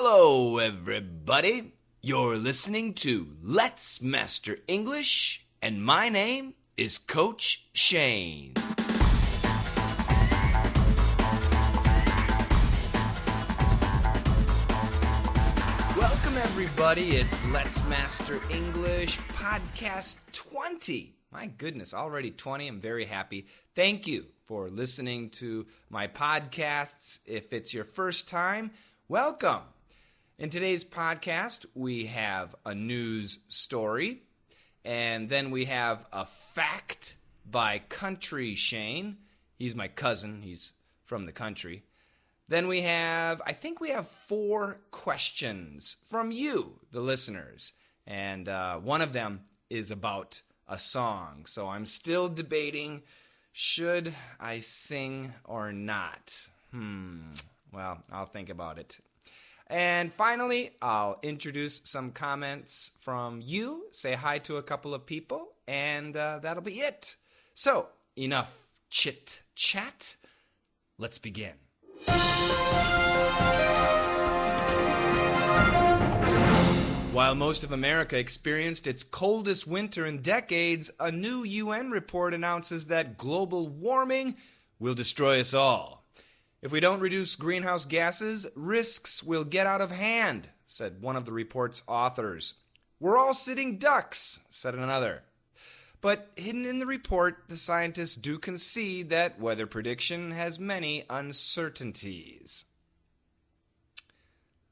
Hello, everybody. You're listening to Let's Master English, and my name is Coach Shane. Welcome, everybody. It's Let's Master English Podcast 20. My goodness, already 20. I'm very happy. Thank you for listening to my podcasts. If it's your first time, welcome. In today's podcast, we have a news story, and then we have a fact by Country Shane. He's my cousin. He's from the country. Then I think we have 4 questions from you, the listeners, and one of them is about a song. So I'm still debating, should I sing or not? Well, I'll think about it. And finally, I'll introduce some comments from you, say hi to a couple of people, and that'll be it. So, enough chit-chat. Let's begin. While most of America experienced its coldest winter in decades, a new UN report announces that global warming will destroy us all. If we don't reduce greenhouse gases, risks will get out of hand, said one of the report's authors. We're all sitting ducks, said another. But hidden in the report, the scientists do concede that weather prediction has many uncertainties.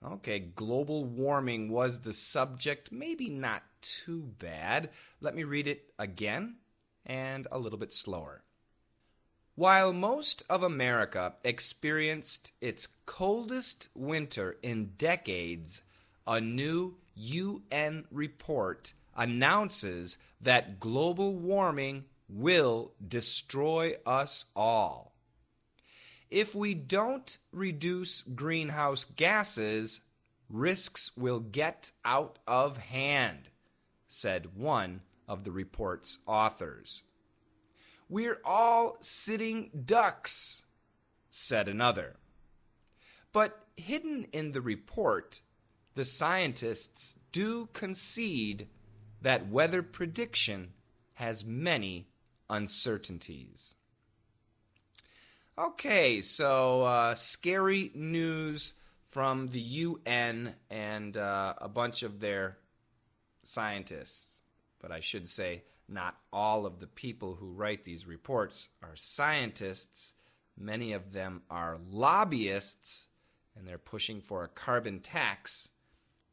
Okay, global warming was the subject. Maybe not too bad. Let me read it again and a little bit slower. While most of America experienced its coldest winter in decades, a new UN report announces that global warming will destroy us all. If we don't reduce greenhouse gases, risks will get out of hand, said one of the report's authors. We're all sitting ducks, said another. But hidden in the report, the scientists do concede that weather prediction has many uncertainties. Okay, so scary news from the UN and a bunch of their scientists. But I should say, not all of the people who write these reports are scientists. Many of them are lobbyists, and they're pushing for a carbon tax,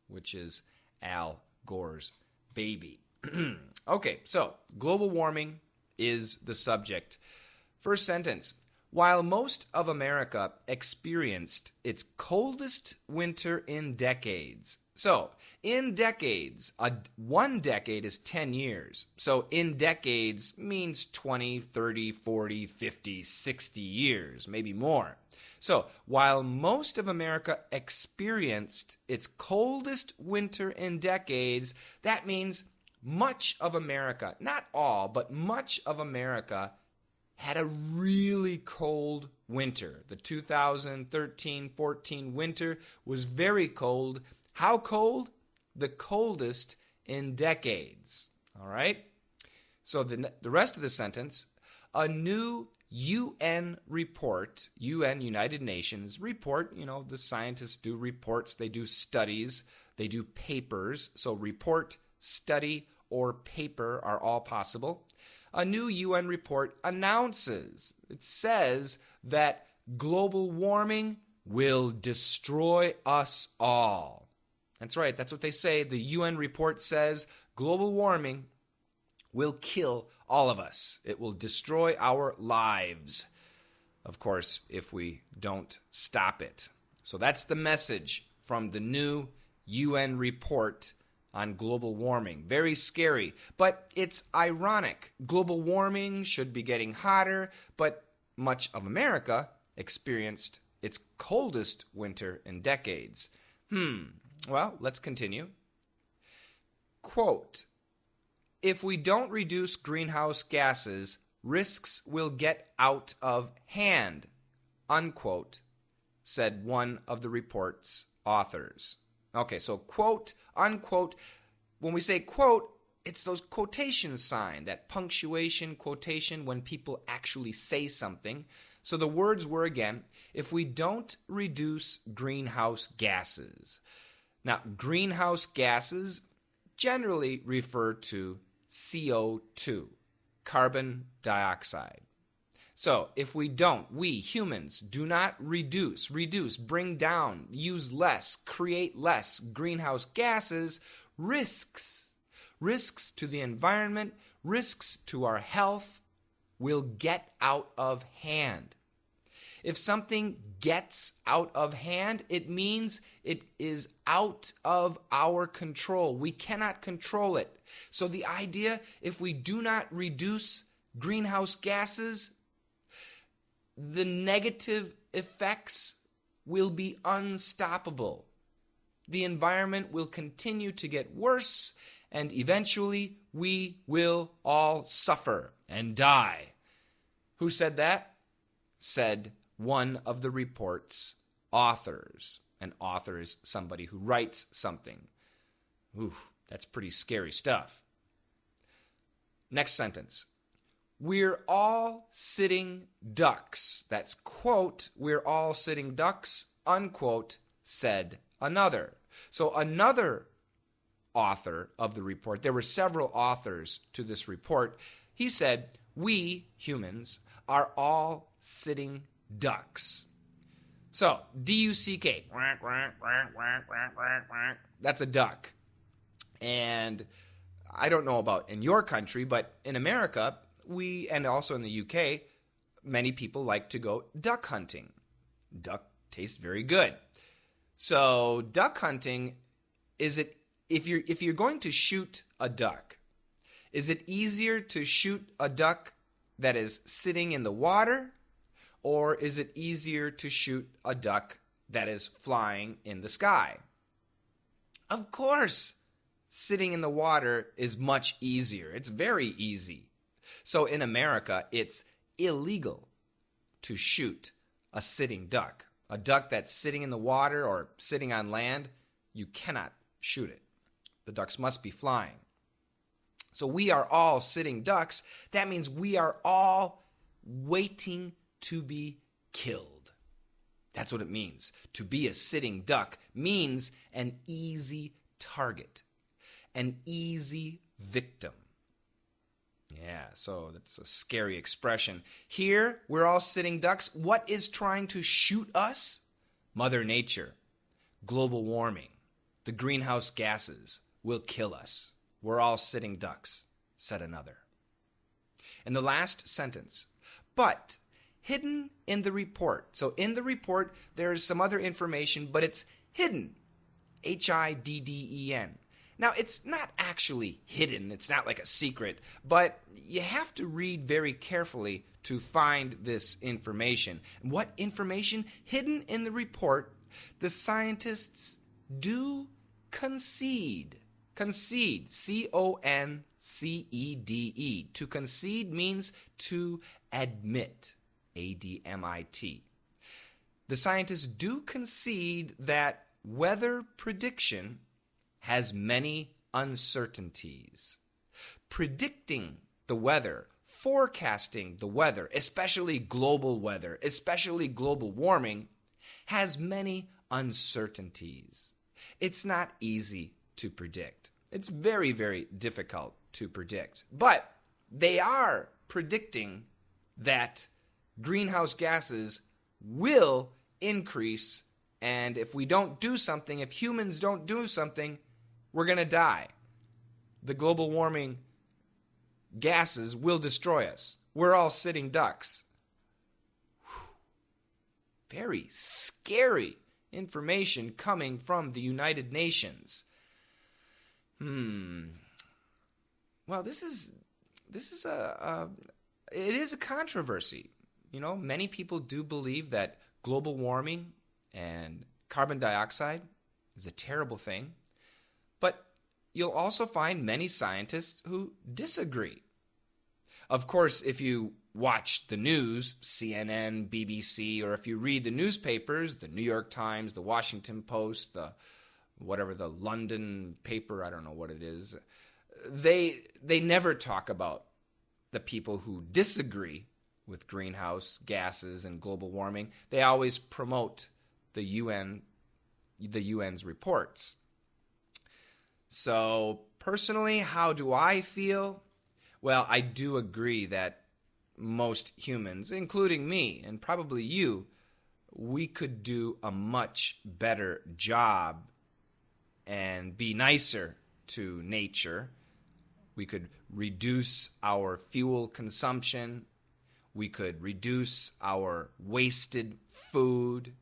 which is Al Gore's baby. Okay, so global warming is the subject. First sentence. While most of America experienced its coldest winter in decades. So, in decades, one decade is 10 years. So, in decades means 20, 30, 40, 50, 60 years, maybe more. So, while most of America experienced its coldest winter in decades, that means much of America, not all, but much of America had a really cold winter. The 2013-14 winter was very cold. How cold? The coldest in decades. All right? So the rest of the sentence, a new UN report, UN, United Nations report, the scientists do reports, they do studies, they do papers. So report, study, or paper are all possible. A new UN report announces, it says that global warming will destroy us all. That's right, that's what they say. The UN report says global warming will kill all of us. It will destroy our lives, of course, if we don't stop it. So that's the message from the new UN report on global warming. Very scary, but it's ironic. Global warming should be getting hotter, but much of America experienced its coldest winter in decades. Well, let's continue. Quote, if we don't reduce greenhouse gases, risks will get out of hand, unquote, said one of the report's authors. Okay, so quote, unquote. When we say quote, it's those quotation sign, that punctuation, quotation, when people actually say something. So the words were, again, if we don't reduce greenhouse gases. Now, greenhouse gases generally refer to CO2, carbon dioxide. So if we humans, do not reduce, bring down, use less, create less greenhouse gases, risks to the environment, risks to our health will get out of hand. If something gets out of hand, it means it is out of our control. We cannot control it. So the idea, if we do not reduce greenhouse gases, the negative effects will be unstoppable. The environment will continue to get worse, and eventually we will all suffer and die. Who said that? Said one of the report's authors. An author is somebody who writes something. Ooh, that's pretty scary stuff. Next sentence. We're all sitting ducks. That's quote, we're all sitting ducks, unquote, said another. So another author of the report, there were several authors to this report, he said, we humans are all sitting ducks. So, D-U-C-K, that's a duck. And I don't know about in your country, but in America, and also in the UK, many people like to go duck hunting. Duck tastes very good. So duck hunting, if you're going to shoot a duck, is it easier to shoot a duck that is sitting in the water, or is it easier to shoot a duck that is flying in the sky? Of course, sitting in the water is much easier. It's very easy. So in America, it's illegal to shoot a sitting duck. A duck that's sitting in the water or sitting on land, you cannot shoot it. The ducks must be flying. So we are all sitting ducks. That means we are all waiting to be killed. That's what it means. To be a sitting duck means an easy target, an easy victim. Yeah, so that's a scary expression. Here, we're all sitting ducks. What is trying to shoot us? Mother Nature, global warming, the greenhouse gases will kill us. We're all sitting ducks, said another. And the last sentence, but hidden in the report. So in the report, there is some other information, but it's hidden, H-I-D-D-E-N. Now, it's not actually hidden. It's not like a secret, but you have to read very carefully to find this information. And what information? Hidden in the report, the scientists do concede. Concede, C-O-N-C-E-D-E. To concede means to admit, A-D-M-I-T. The scientists do concede that weather prediction has many uncertainties. Predicting the weather, forecasting the weather, especially global warming, has many uncertainties. It's not easy to predict. It's very, very difficult to predict. But they are predicting that greenhouse gases will increase, and if we don't do something, if humans don't do something, we're going to die. The global warming gases will destroy us. We're all sitting ducks. Whew. Very scary information coming from the United Nations. Well, it is a controversy. You know, many people do believe that global warming and carbon dioxide is a terrible thing. But you'll also find many scientists who disagree. Of course, if you watch the news, CNN, BBC, or if you read the newspapers, the New York Times, the Washington Post, the London paper, I don't know what it is, they never talk about the people who disagree with greenhouse gases and global warming. They always promote the UN's reports. So personally, how do I feel? Well, I do agree that most humans, including me and probably you, we could do a much better job and be nicer to nature. We could reduce our fuel consumption. We could reduce our wasted food.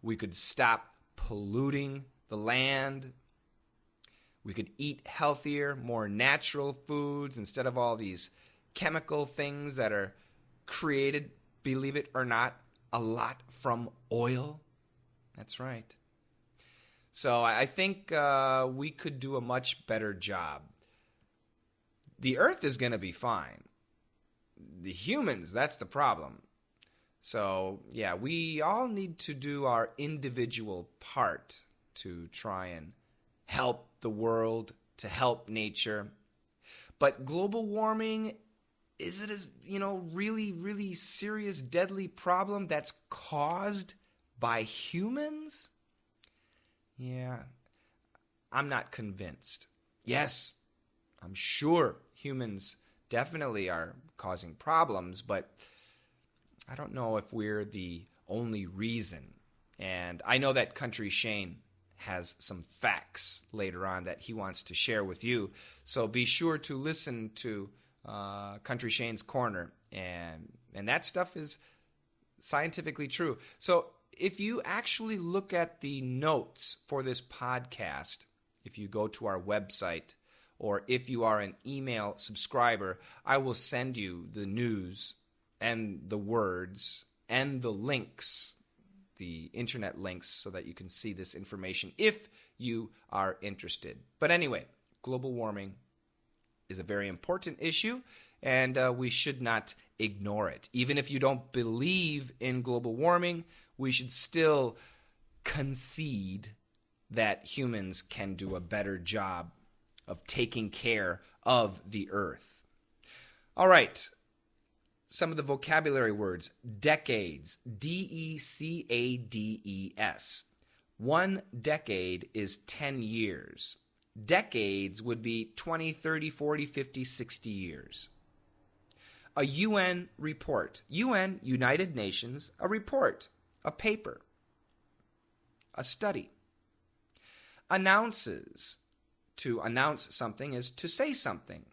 We could stop polluting the land. We could eat healthier, more natural foods instead of all these chemical things that are created, believe it or not, a lot from oil. That's right. So I think we could do a much better job. The earth is going to be fine. The humans, that's the problem. So, yeah, we all need to do our individual part to try and help the world, to help nature. But global warming, is it a really, really serious, deadly problem that's caused by humans? Yeah, I'm not convinced. Yes, I'm sure humans definitely are causing problems, but I don't know if we're the only reason. And I know that Country Shane has some facts later on that he wants to share with you. So be sure to listen to Country Shane's Corner. And that stuff is scientifically true. So if you actually look at the notes for this podcast, if you go to our website, or if you are an email subscriber, I will send you the news and the words and the links, the internet links, so that you can see this information if you are interested. But anyway, global warming is a very important issue, and we should not ignore it. Even if you don't believe in global warming, we should still concede that humans can do a better job of taking care of the earth. All right, some of the vocabulary words. Decades, D-E-C-A-D-E-S. 1 decade is 10 years. Decades would be 20, 30, 40, 50, 60 years. A UN report. UN, United Nations, a report, a paper, a study. Announces. To announce something is to say something.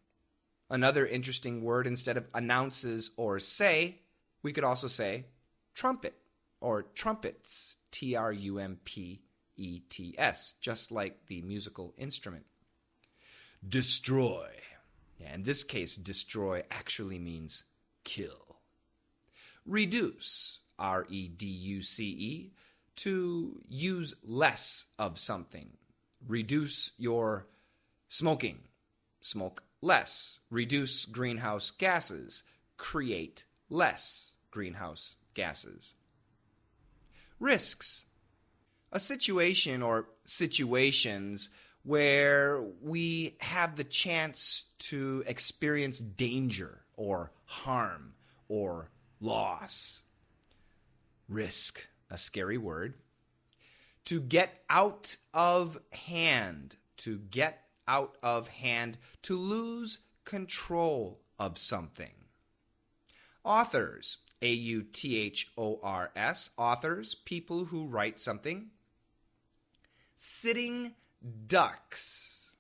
Another interesting word, instead of announces or say, we could also say trumpet or trumpets, T-R-U-M-P-E-T-S, just like the musical instrument. Destroy. Yeah, in this case, destroy actually means kill. Reduce, R-E-D-U-C-E, to use less of something. Reduce your smoking. Smoke less. Reduce greenhouse gases. Create less greenhouse gases. Risks. A situation or situations where we have the chance to experience danger or harm or loss. Risk, a scary word. To get out of hand, to get out of hand, to lose control of something. Authors, A-U-T-H-O-R-S, authors, people who write something. Sitting ducks,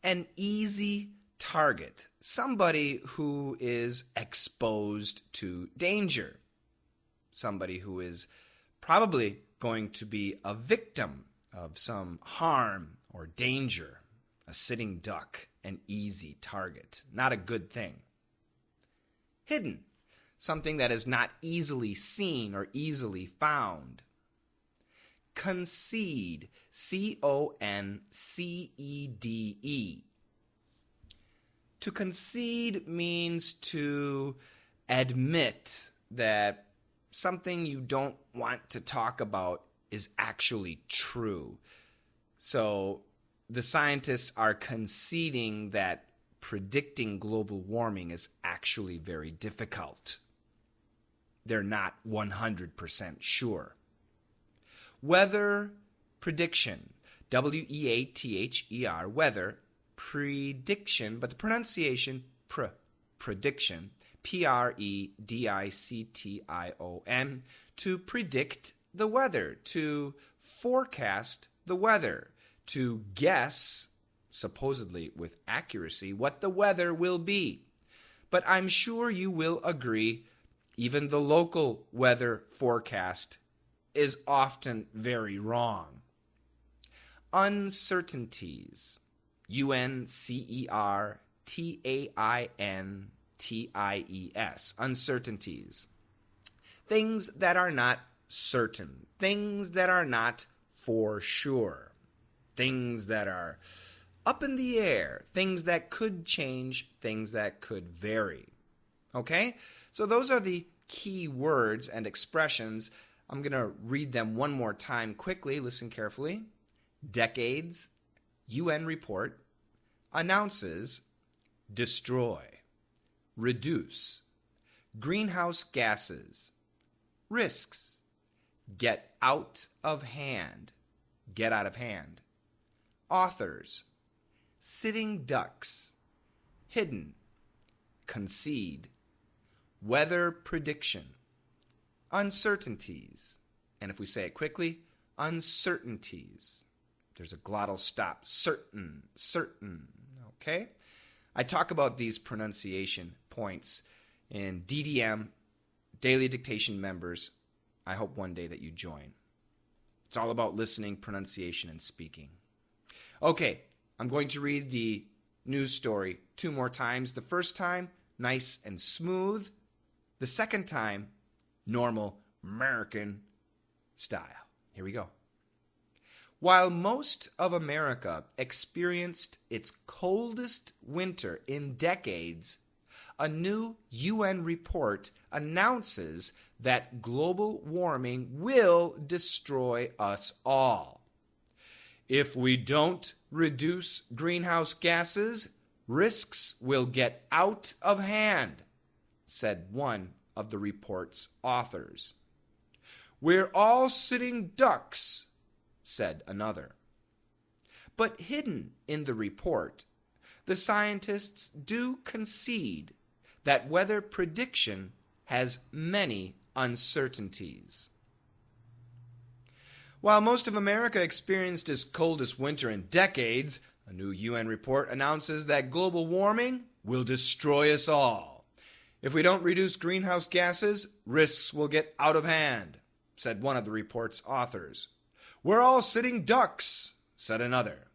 an easy target, somebody who is exposed to danger, somebody who is probably going to be a victim of some harm or danger. A sitting duck, an easy target, not a good thing. Hidden, something that is not easily seen or easily found. Concede, C-O-N-C-E-D-E. To concede means to admit that something you don't want to talk about is actually true. So the scientists are conceding that predicting global warming is actually very difficult. They're not 100% sure. Weather prediction, W-E-A-T-H-E-R, weather prediction, but the pronunciation prediction, P-R-E-D-I-C-T-I-O-N, to predict the weather, to forecast the weather, to guess, supposedly with accuracy, what the weather will be. But I'm sure you will agree, even the local weather forecast is often very wrong. Uncertainties, U-N-C-E-R-T-A-I-N-T-I-E-S, uncertainties. Things that are not certain, things that are not for sure, things that are up in the air, things that could change, things that could vary. Okay? So those are the key words and expressions. I'm going to read them one more time quickly. Listen carefully. Decades, UN report, announces, destroy, reduce, greenhouse gases, risks, get out of hand, authors, sitting ducks, hidden, concede, weather prediction, uncertainties, and if we say it quickly, uncertainties. There's a glottal stop, certain, okay? I talk about these pronunciation points in DDM, Daily Dictation members. I hope one day that you join. It's all about listening, pronunciation, and speaking. Okay, I'm going to read the news story 2 more times. The first time, nice and smooth. The second time, normal American style. Here we go. While most of America experienced its coldest winter in decades, a new UN report announces that global warming will destroy us all. If we don't reduce greenhouse gases, risks will get out of hand, said one of the report's authors. We're all sitting ducks, said another. But hidden in the report, the scientists do concede that weather prediction has many uncertainties. While most of America experienced its coldest winter in decades, a new UN report announces that global warming will destroy us all. If we don't reduce greenhouse gases, risks will get out of hand, said one of the report's authors. We're all sitting ducks, said another.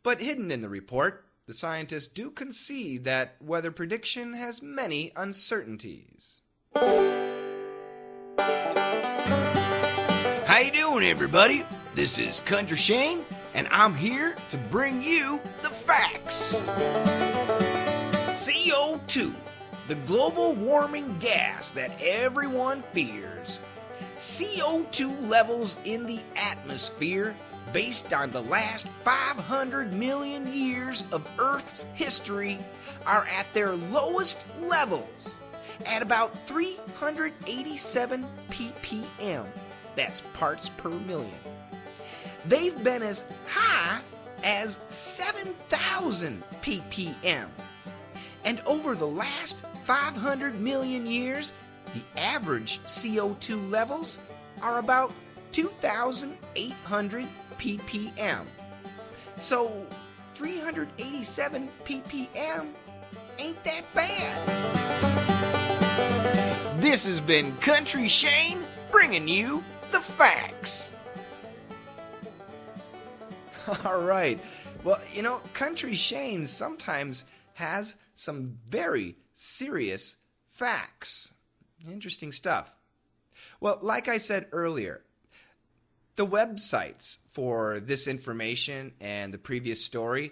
But hidden in the report, the scientists do concede that weather prediction has many uncertainties. How you doing, everybody? This is Country Shane, and I'm here to bring you the facts. CO2, the global warming gas that everyone fears. CO2 levels in the atmosphere, based on the last 500 million years of Earth's history, are at their lowest levels at about 387 ppm. That's parts per million. They've been as high as 7,000 ppm. And over the last 500 million years, the average CO2 levels are about 2,800 ppm. So 387 ppm ain't that bad. This has been Country Shane bringing you the facts. All right. Well, you know, Country Shane sometimes has some very serious facts. Interesting stuff. Well, like I said earlier, the websites for this information and the previous story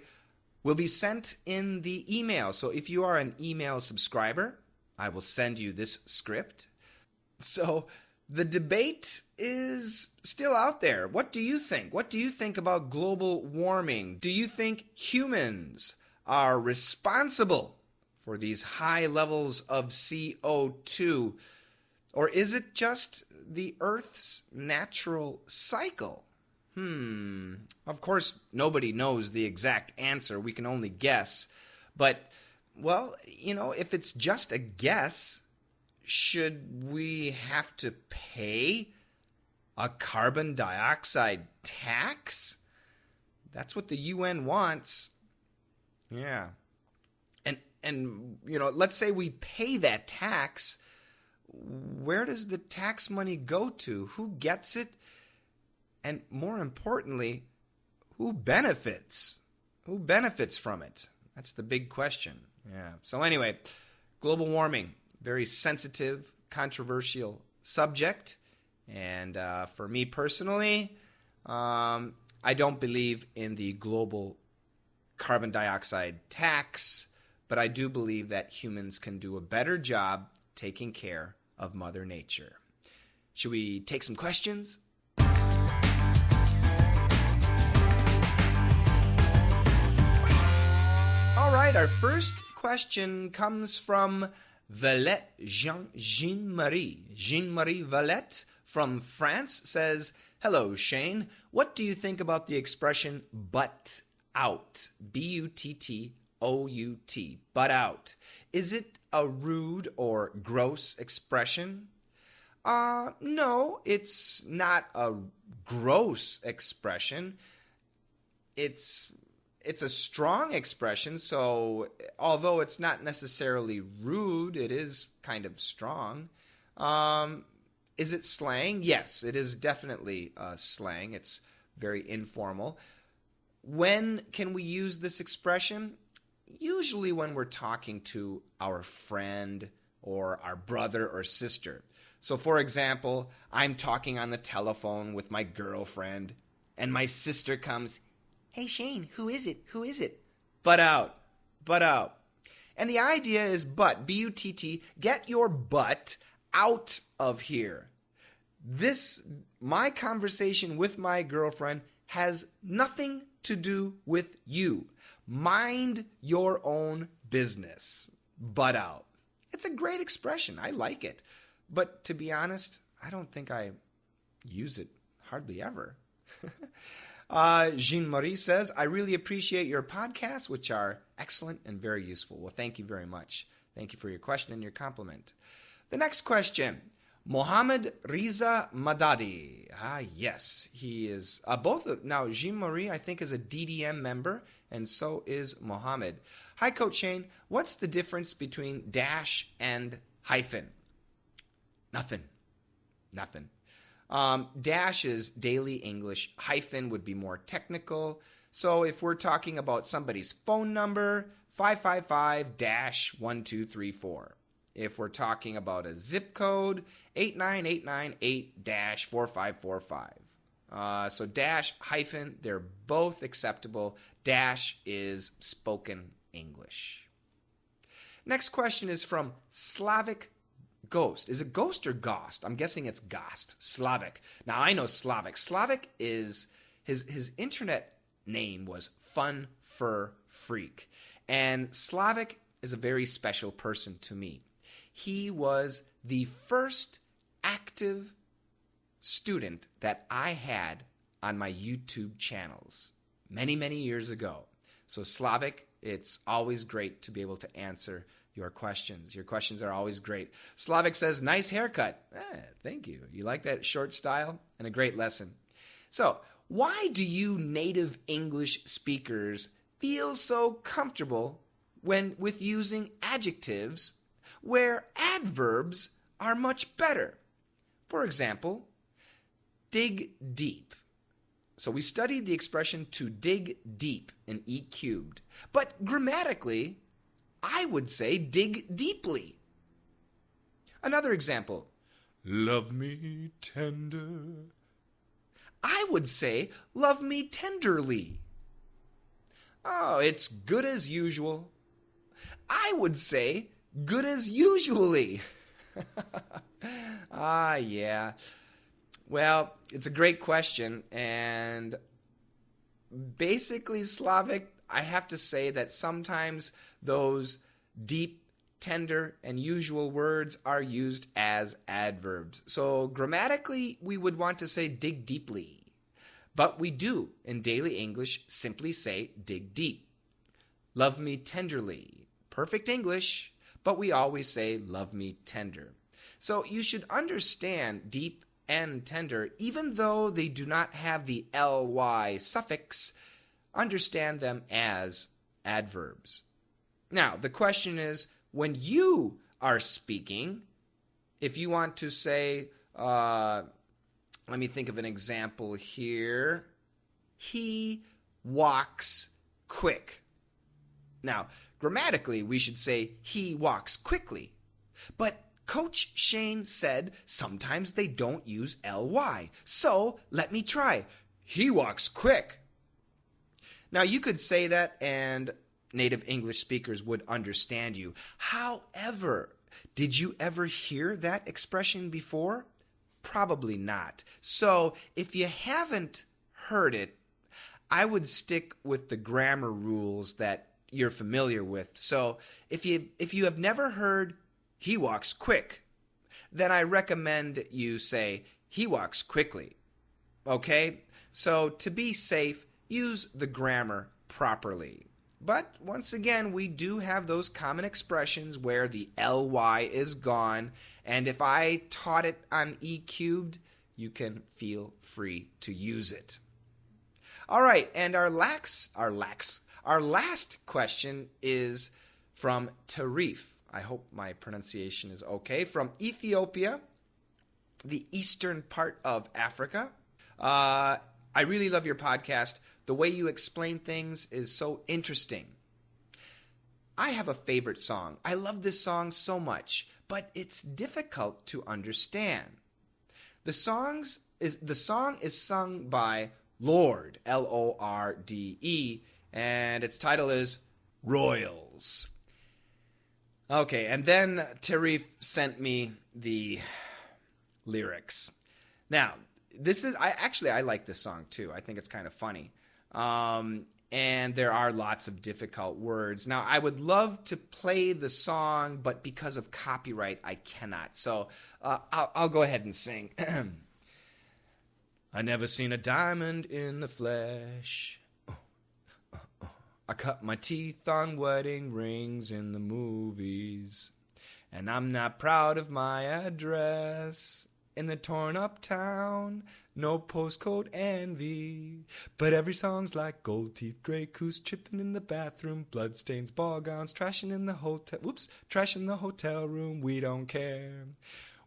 will be sent in the email. So if you are an email subscriber, I will send you this script. So the debate is still out there. What do you think? What do you think about global warming? Do you think humans are responsible for these high levels of CO2? Or is it just the Earth's natural cycle? Of course, nobody knows the exact answer. We can only guess. But, well, if it's just a guess, should we have to pay a carbon dioxide tax? That's what the UN wants. Yeah. And let's say we pay that tax. Where does the tax money go to? Who gets it? And more importantly, who benefits? Who benefits from it? That's the big question. Yeah. So anyway, global warming, very sensitive, controversial subject. And for me personally, I don't believe in the global carbon dioxide tax, but I do believe that humans can do a better job taking care of Mother Nature. Should we take some questions? All right, our first question comes from Valette Jean-Marie. Jean-Marie Valette from France says, "Hello, Shane. What do you think about the expression butt out? B-U-T-T-O-U-T, butt out. Is it a rude or gross expression?" No, it's not a gross expression. It's a strong expression, so although it's not necessarily rude, it is kind of strong. Is it slang? Yes, it is definitely slang. It's very informal. When can we use this expression? Usually when we're talking to our friend or our brother or sister. So for example, I'm talking on the telephone with my girlfriend, and my sister comes, "Hey Shane, who is it? Who is it?" Butt out. Butt out. And the idea is butt, B-U-T-T, get your butt out of here. My conversation with my girlfriend has nothing to do with you. Mind your own business. Butt out. It's a great expression. I like it. But to be honest, I don't think I use it hardly ever. Jean-Marie says, "I really appreciate your podcasts, which are excellent and very useful." Well, thank you very much. Thank you for your question and your compliment. The next question, Mohammed Riza Madadi. Yes, he is now Jean-Marie, I think, is a DDM member, and so is Mohammed. "Hi, Coach Shane. What's the difference between dash and hyphen?" Nothing. Dash is daily English. Hyphen would be more technical. So if we're talking about somebody's phone number, 555-1234. If we're talking about a zip code, 89898-4545. So dash, hyphen, they're both acceptable. Dash is spoken English. Next question is from Slavic Ghost. Is it Ghost or Gost? I'm guessing it's Gost. Slavic. Now I know Slavic. Slavic is his internet name was Fun Fur Freak. And Slavic is a very special person to me. He was the first active student that I had on my YouTube channels many, many years ago. So Slavic, it's always great to be able to answer your questions. Your questions are always great. Slavic says, "Nice haircut." Thank you. You like that short style? And a great lesson. So, why do you native English speakers feel so comfortable with using adjectives where adverbs are much better? For example, dig deep. So we studied the expression to dig deep in E cubed. But grammatically, I would say dig deeply. Another example, love me tender. I would say love me tenderly. Oh, it's good as usual. I would say good as usually? Yeah. Well, it's a great question, and basically, Slavic, I have to say that sometimes those deep, tender, and usual words are used as adverbs. So grammatically, we would want to say dig deeply. But we do, in daily English, simply say dig deep. Love me tenderly. Perfect English, but we always say love me tender. So you should understand deep and tender, even though they do not have the ly suffix, understand them as adverbs. Now, the question is, when you are speaking, if you want to say, let me think of an example here. He walks quick. Now, grammatically, we should say he walks quickly. But Coach Shane said sometimes they don't use ly. So let me try. He walks quick. Now, you could say that and native English speakers would understand you. However, did you ever hear that expression before? Probably not. So if you haven't heard it, I would stick with the grammar rules that you're familiar with. So if you have never heard he walks quick, then I recommend you say he walks quickly. Okay? So to be safe, use the grammar properly. But once again, we do have those common expressions where the ly is gone, and if I taught it on E cubed, you can feel free to use it. All right, and our last question is from Tarif. I hope my pronunciation is okay. From Ethiopia, the eastern part of Africa. I really love your podcast. The way you explain things is so interesting. I have a favorite song. I love this song so much, but it's difficult to understand. The song is sung by Lorde, Lorde, and its title is Royals. Okay, and then Tarif sent me the lyrics. Now, I like this song too. I think it's kind of funny. And there are lots of difficult words. Now, I would love to play the song, but because of copyright, I cannot. So I'll go ahead and sing. I never seen a diamond in the flesh. I cut my teeth on wedding rings in the movies. And I'm not proud of my address in the torn up town. No postcode envy. But every song's like gold teeth, gray coos, tripping in the bathroom, bloodstains, ball gowns, trashing in the hotel room. We don't care.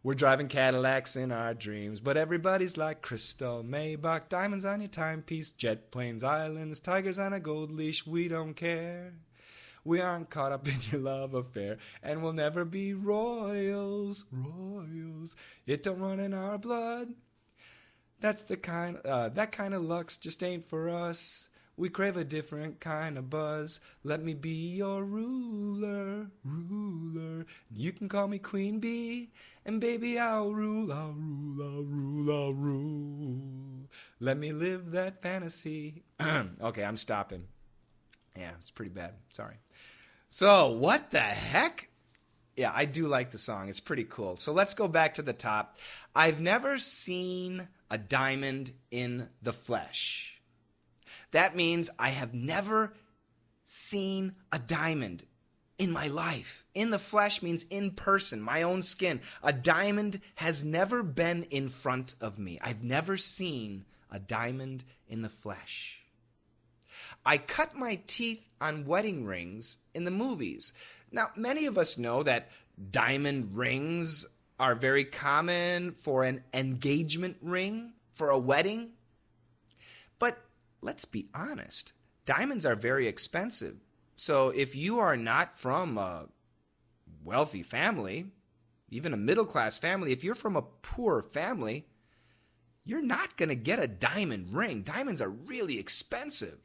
We're driving Cadillacs in our dreams, but everybody's like Crystal, Maybach, diamonds on your timepiece, jet planes, islands, tigers on a gold leash. We don't care. We aren't caught up in your love affair, and we'll never be royals. It don't run in our blood. That's the that kind of luck's just ain't for us. We crave a different kind of buzz. Let me be your ruler. You can call me Queen Bee, and baby I'll rule. Let me live that fantasy. Okay, I'm stopping. Yeah, it's pretty bad. Sorry. So, what the heck? Yeah, I do like the song. It's pretty cool. So let's go back to the top. I've never seen a diamond in the flesh. That means I have never seen a diamond in my life. In the flesh means in person, my own skin. A diamond has never been in front of me. I've never seen a diamond in the flesh. I cut my teeth on wedding rings in the movies. Now, many of us know that diamond rings are very common for an engagement ring, for a wedding. But let's be honest, diamonds are very expensive. So if you are not from a wealthy family, even a middle-class family, if you're from a poor family, you're not going to get a diamond ring. Diamonds are really expensive.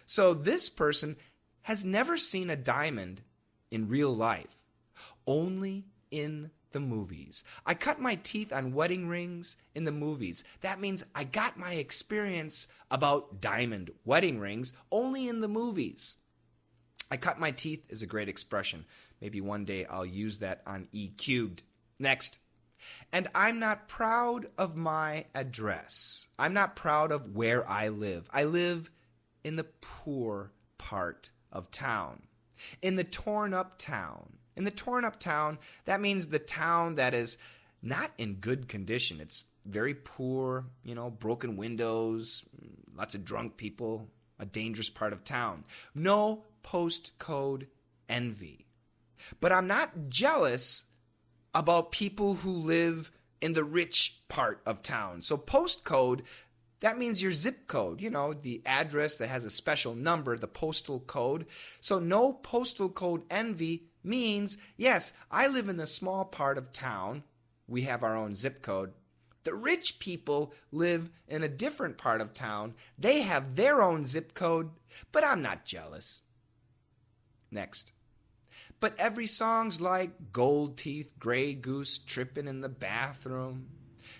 So this person has never seen a diamond in real life. only in the movies. I cut my teeth on wedding rings in the movies. That means I got my experience about diamond wedding rings only in the movies. I cut my teeth is a great expression. Maybe one day I'll use that on E cubed. Next. And I'm not proud of my address. I'm not proud of where I live. I live in the poor part of town. In the torn up town. In the torn up town, that means the town that is not in good condition. It's very poor, broken windows, lots of drunk people, a dangerous part of town. No postcode envy. But I'm not jealous about people who live in the rich part of town. So postcode, that means your zip code, the address that has a special number, the postal code. So no postal code envy means, yes, I live in the small part of town. We have our own zip code. The rich people live in a different part of town. They have their own zip code, but I'm not jealous. Next. But every song's like Gold Teeth, Gray Goose, Trippin' in the Bathroom.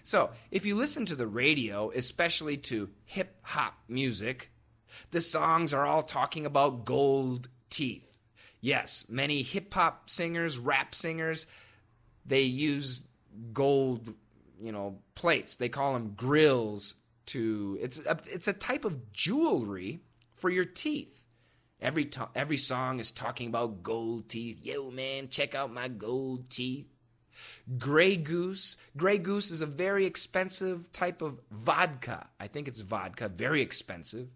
So, if you listen to the radio, especially to hip-hop music, the songs are all talking about gold teeth. Yes, many hip-hop singers, rap singers, they use gold, plates. They call them grills it's a type of jewelry for your teeth. Every song is talking about gold teeth. Yo, man, check out my gold teeth. Gray Goose. Gray Goose is a very expensive type of vodka. I think it's vodka. Very expensive.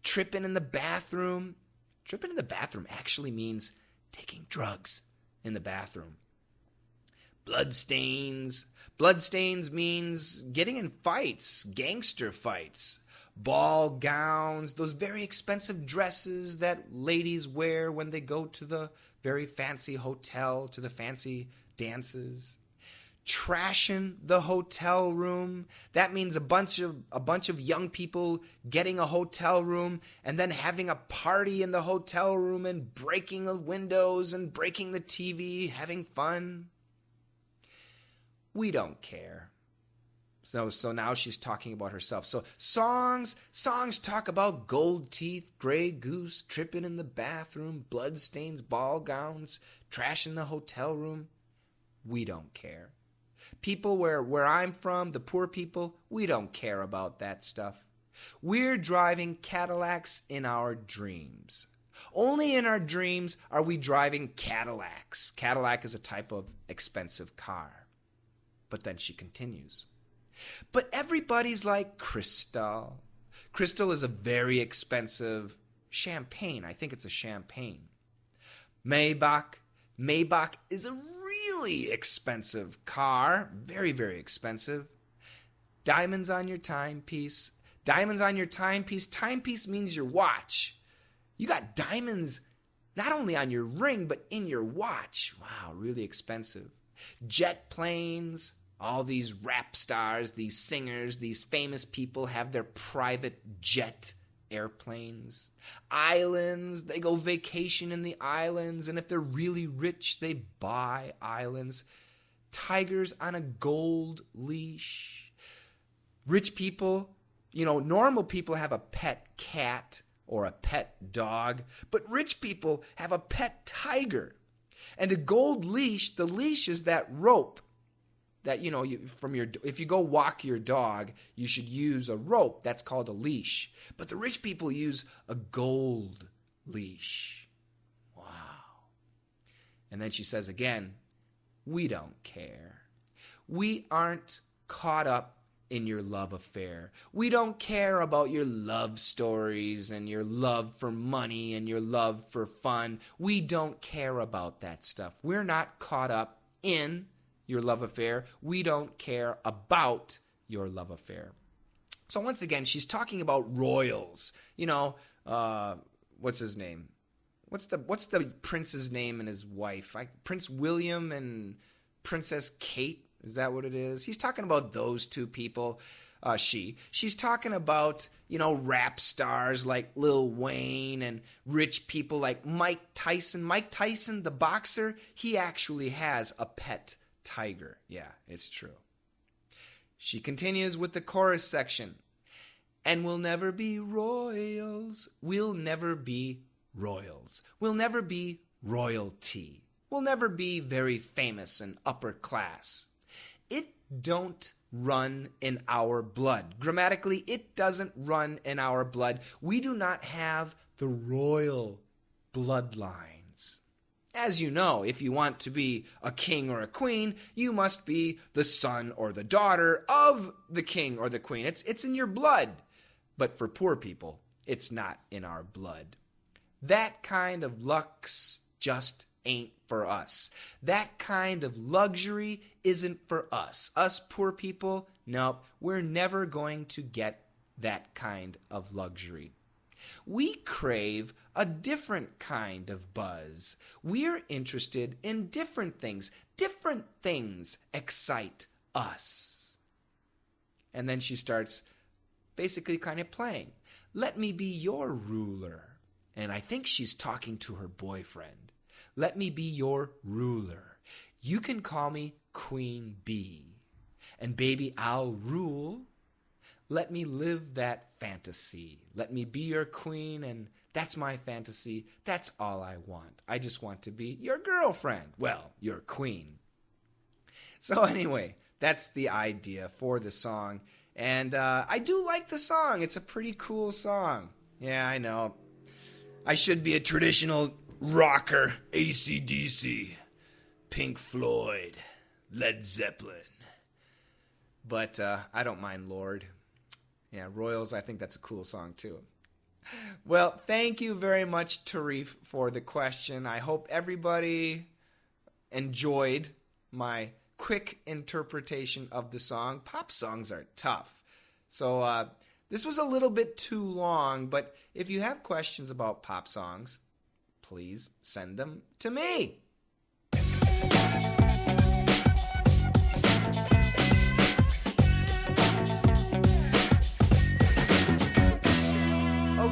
Trippin' in the bathroom. Trippin' in the bathroom actually means taking drugs in the bathroom. Bloodstains. Bloodstains means getting in fights, gangster fights. Ball gowns, those very expensive dresses that ladies wear when they go to the very fancy hotel, to the fancy dances. Trashing the hotel room, that means a bunch of young people getting a hotel room and then having a party in the hotel room and breaking the windows and breaking the TV, having fun. We don't care. So now she's talking about herself. So songs talk about gold teeth, gray goose, tripping in the bathroom, bloodstains, ball gowns, trash in the hotel room. We don't care. People where I'm from, the poor people, we don't care about that stuff. We're driving Cadillacs in our dreams. Only in our dreams are we driving Cadillacs. Cadillac is a type of expensive car. But then she continues. But everybody's like Crystal. Crystal is a very expensive champagne. I think it's a champagne. Maybach. Maybach is a really expensive car. Very, very expensive. Diamonds on your timepiece. Diamonds on your timepiece. Timepiece means your watch. You got diamonds not only on your ring, but in your watch. Wow, really expensive. Jet planes. All these rap stars, these singers, these famous people have their private jet airplanes. Islands, they go vacation in the islands, and if they're really rich, they buy islands. Tigers on a gold leash. Rich people, normal people have a pet cat or a pet dog, but rich people have a pet tiger. And a gold leash, the leash is that rope that, if you go walk your dog, you should use a rope. That's called a leash. But the rich people use a gold leash. Wow. And then she says again, we don't care. We aren't caught up in your love affair. We don't care about your love stories and your love for money and your love for fun. We don't care about that stuff. We're not caught up in your love affair. We don't care about your love affair. So once again, she's talking about royals. What's his name? What's the prince's name and his wife? Prince William and Princess Kate. Is that what it is? He's talking about those two people. She's talking about, rap stars like Lil Wayne and rich people like Mike Tyson. Mike Tyson, the boxer, he actually has a pet tiger. Yeah, it's true. She continues with the chorus section. And we'll never be royals. We'll never be royals. We'll never be royalty. We'll never be very famous and upper class. It don't run in our blood. Grammatically, it doesn't run in our blood. We do not have the royal bloodlines. As you know, if you want to be a king or a queen, you must be the son or the daughter of the king or the queen. It's in your blood. But for poor people, it's not in our blood. That kind of luxe just ain't for us. That kind of luxury isn't for us. Us poor people, nope, we're never going to get that kind of luxury. We crave a different kind of buzz. We're interested in different things. Different things excite us. And then she starts basically kind of playing. Let me be your ruler. And I think she's talking to her boyfriend. Let me be your ruler. You can call me Queen Bee. And baby, I'll rule. Let me live that fantasy. Let me be your queen, and that's my fantasy. That's all I want. I just want to be your girlfriend. Well, your queen. So anyway, that's the idea for the song. And I do like the song. It's a pretty cool song. Yeah, I know. I should be a traditional rocker. AC/DC, Pink Floyd, Led Zeppelin. But I don't mind Lord. Yeah, Royals, I think that's a cool song too. Well, thank you very much, Tarif, for the question. I hope everybody enjoyed my quick interpretation of the song. Pop songs are tough. So this was a little bit too long, but if you have questions about pop songs, please send them to me.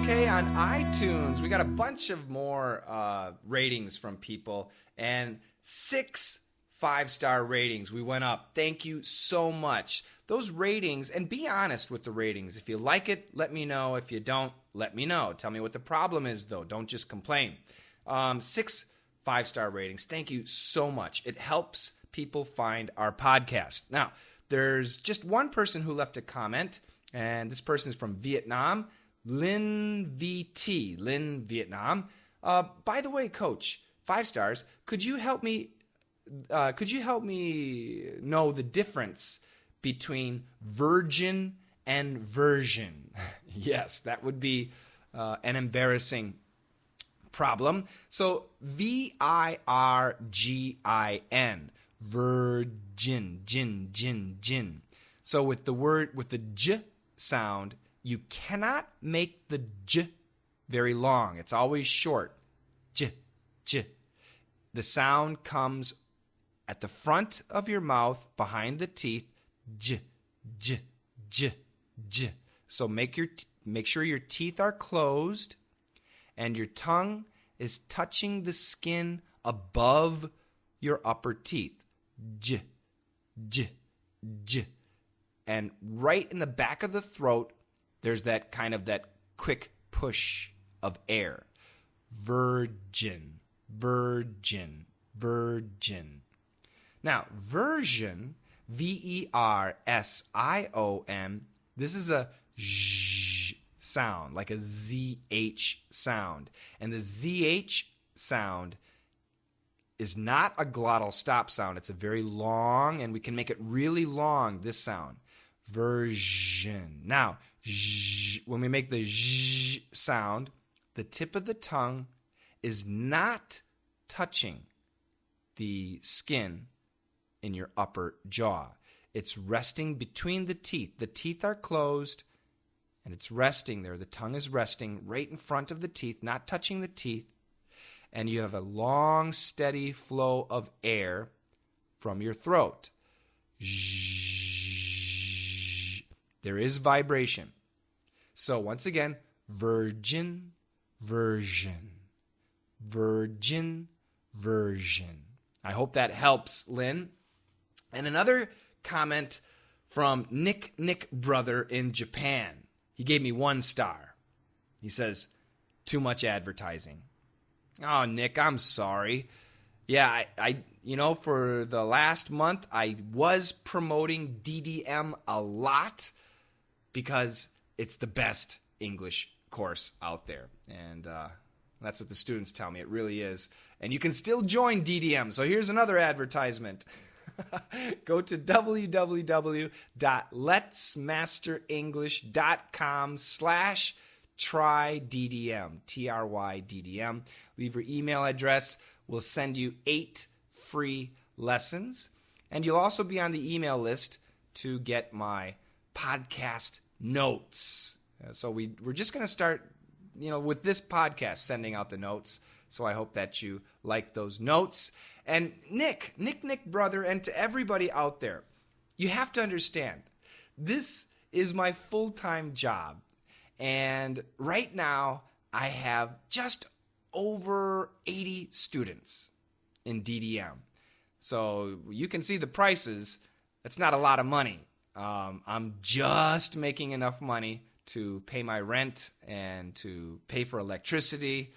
Okay, on iTunes, we got a bunch of more ratings from people, and 6 5-star ratings. We went up. Thank you so much. Those ratings, and be honest with the ratings. If you like it, let me know. If you don't, let me know. Tell me what the problem is, though. Don't just complain. 6 5-star ratings. Thank you so much. It helps people find our podcast. Now, there's just one person who left a comment, and this person is from Vietnam. Lin VT, Lin Vietnam. By the way, Coach, 5 stars. Could you help me know the difference between virgin and version? Yes, that would be an embarrassing problem. So VIRGIN, virgin, gin. So with the J sound, you cannot make the J very long. It's always short. J. The sound comes at the front of your mouth, behind the teeth. J. So make sure your teeth are closed and your tongue is touching the skin above your upper teeth. J. And right in the back of the throat, there's that quick push of air. Virgin. Now, version, VERSION, this is a zh sound, like a ZH sound. And the ZH sound is not a glottal stop sound. It's a very long, and we can make it really long, this sound. Version. Now, when we make the zh sound, the tip of the tongue is not touching the skin in your upper jaw. It's resting between the teeth. The teeth are closed, and it's resting there. The tongue is resting right in front of the teeth, not touching the teeth. And you have a long, steady flow of air from your throat. there is vibration. So once again, virgin, version, virgin, version. I hope that helps, Lynn. And another comment from Nick Brother in Japan. He gave me 1 star. He says, too much advertising. Oh, Nick, I'm sorry. Yeah, I for the last month, I was promoting DDM a lot because it's the best English course out there. And that's what the students tell me. It really is. And you can still join DDM. So here's another advertisement. Go to www.letsmasterenglish.com/tryddm, TRYDDM. Leave your email address. We'll send you 8 free lessons. And you'll also be on the email list to get my podcast notes. So we're just going to start, with this podcast, sending out the notes. So I hope that you like those notes. And Nick, brother, and to everybody out there, you have to understand, this is my full-time job. And right now, I have just over 80 students in DDM. So you can see the prices. That's not a lot of money. I'm just making enough money to pay my rent and to pay for electricity.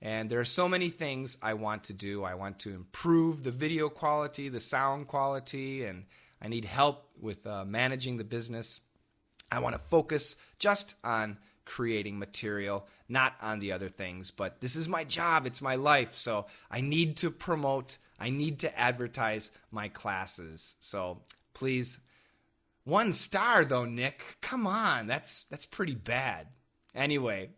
And there are so many things I want to do. I want to improve the video quality, the sound quality, and I need help with managing the business. I want to focus just on creating material, not on the other things. But this is my job. It's my life. So I need to promote. I need to advertise my classes. So please, 1 star though, Nick. Come on. That's pretty bad. Anyway,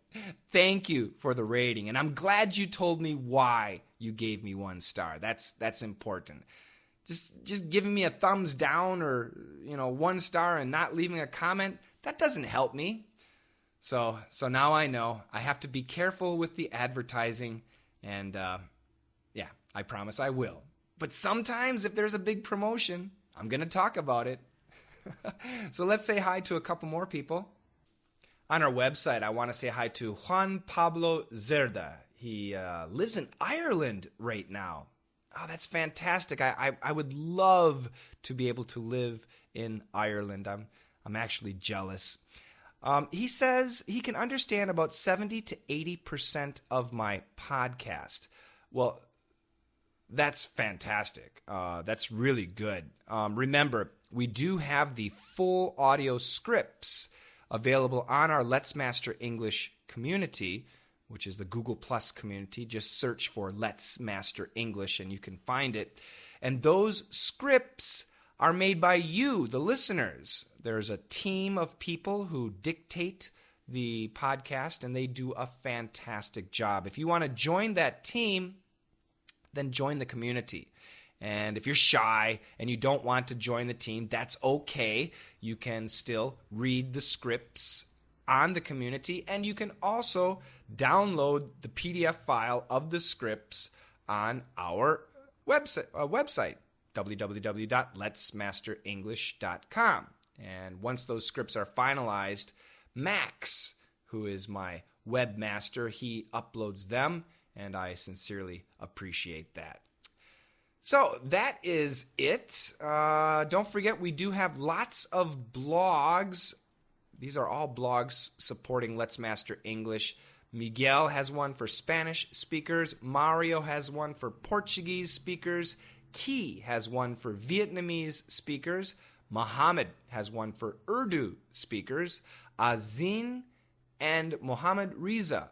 thank you for the rating, and I'm glad you told me why you gave me 1 star. That's important. Just giving me a thumbs down or 1 star and not leaving a comment, that doesn't help me. So now I know I have to be careful with the advertising, and I promise I will. But sometimes if there's a big promotion, I'm going to talk about it. So let's say hi to a couple more people. On our website, I want to say hi to Juan Pablo Zerda. He lives in Ireland right now. Oh, that's fantastic. I would love to be able to live in Ireland. I'm actually jealous. He says he can understand about 70 to 80% of my podcast. Well, that's fantastic. That's really good. Remember, we do have the full audio scripts available on our Let's Master English community, which is the Google Plus community. Just search for Let's Master English and you can find it. And those scripts are made by you, the listeners. There's a team of people who dictate the podcast, and they do a fantastic job. If you want to join that team, then join the community. And if you're shy and you don't want to join the team, that's okay. You can still read the scripts on the community, and you can also download the PDF file of the scripts on our website, www.letsmasterenglish.com. And once those scripts are finalized, Max, who is my webmaster, he uploads them, and I sincerely appreciate that. So that is it. Don't forget, we do have lots of blogs. These are all blogs supporting Let's Master English. Miguel has one for Spanish speakers. Mario has one for Portuguese speakers. Key has one for Vietnamese speakers. Mohammed has one for Urdu speakers. Azin and Mohammed Riza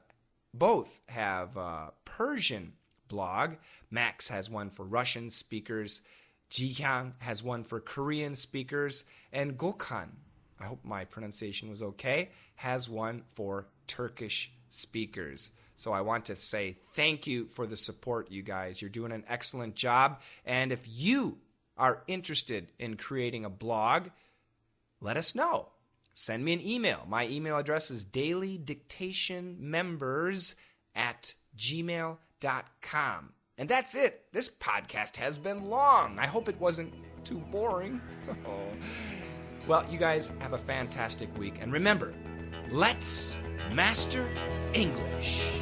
both have Persian blog. Max has one for Russian speakers. Jihyang has one for Korean speakers. And Gökhan, I hope my pronunciation was okay, has one for Turkish speakers. So I want to say thank you for the support, you guys. You're doing an excellent job. And if you are interested in creating a blog, let us know. Send me an email. My email address is dailydictationmembers@gmail.com. And that's it. This podcast has been long. I hope it wasn't too boring. Well, you guys have a fantastic week. And remember, let's master English.